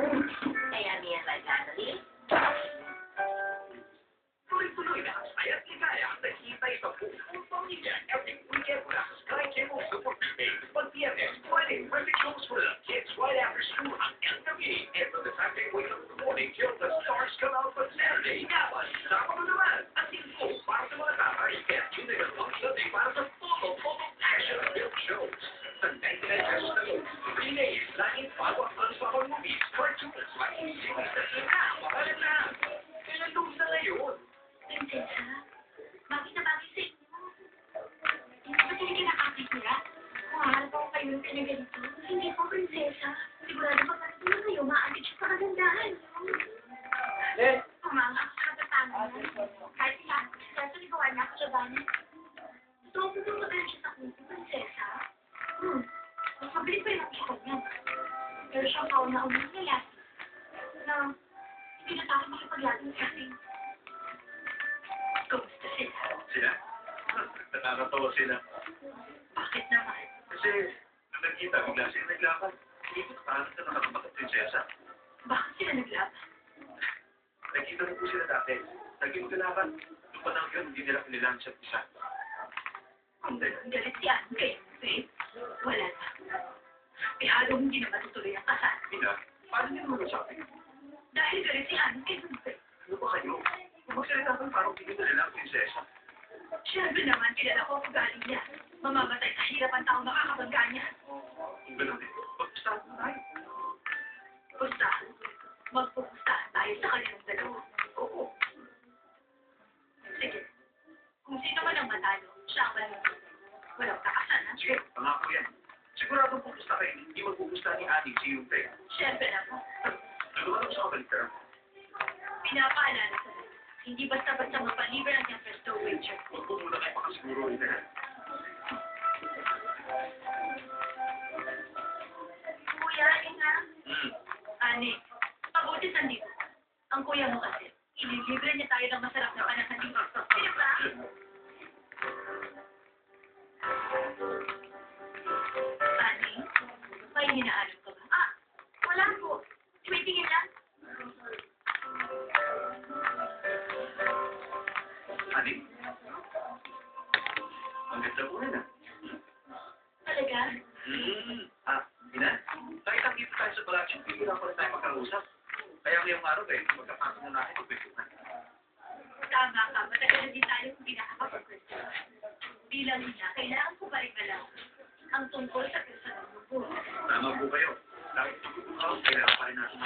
Kaya Mia by Natalie, Tuloy-tuloy na ang saya't ligaya ang naghihintay sa buong pamilya every weekend mula sa Sky Cable Super Prepaid. Pag-Biyernes, Friday, perfect shows for the kids right after school hanggang gabi. And from the time they wake up in the morning till the stars come out on Saturday. Dapat, Sabado naman, at Linggo para sa mga tatay. Kaya tune in on Sunday para sa total action-filled shows. Sa 99 pesos na yun, 3 days, laging bago-ang movies, cartoons, maging series na inaabangan na. Kaya lose na ngayon. Prinsesa, bakit na bagay sa inyo? Hindi ba talaga nakakitira? Kung harap ako kayo yung kinaganito, hindi po, prinsesa. Sigurado pag nandun na kayo, maaagad siya sa kagandahan. Pumanga ako sa katatangan. Kahit sa ligawan niya ako siya bani. Gusto ko pupuntahan siya sa kuto, prinsesa. Mas mabilis pa yung nakikot niya. Pero siyang kauna-unang lalaki na hindi natakot makipaglaging sa akin. Kumusta sila? Sila? Nakakatawa sila. Bakit naman? Kasi, nung nagkita, bigla sila naglaban. Hindi ko nakahanap na nakatapat prinsesa. Bakit sila naglaban? Nagkita na po sila dati. Naging magalaban. Nung panahon yun, hindi nila kanilang isa't isa. Kung gano'n, galit si Anne kay Faith. Wala na. May halong hindi na matutuloy ang kasal. Mina, paano niyo naman nasabi? Dahil galit si Anne kay Faith. Ano ba kayo? Kung magsalita ko, parang hindi ko nila ang prinsesa. Siyempre naman, kilala ko ang galing niya. Mamamatay sa hirap ang taong makakabangga niya. Kung gano'n din, pagpustahan na tayo. Basta, magpupustahan tayo sa kanilang dalawa. Oo. Sige. Kung sino man ang matalo, siya ang manalo. Walang takasan, ha? Sige, pangako yan. Siguradong pupusta kayo, hindi magpupusta ni Adi si Yunte. Siyempre naman. Nagawa sa kabalitar. Pinapaalala sa lahat. Hindi basta-basta mapalibre ang kanyang first wager. Huwag po muna kayo makasiguro rin na. Kuya, ina. Hmm. Ani, mabuti sandito. Ang kuya mo kasi, ililibre niya tayo ng masarap na panasandito. Sige ba? Ani, may hinaalam ka ba? Ah, wala po. Waitingin lang. Adi? Ang ganda po rin ah. Talaga? Ina? Kahit ang dito tayo sa production, hindi lang pala tayo magkausap. Kaya ngayong araw eh, magkapasok na natin magpipituhan. Tama ka, matagal na din tayo kung pinakakapag-question. Bilang ina, kailangan ko pa rin alam ang tungkol sa personal mo. Tama po kayo. Kahit kailangan pa rin natin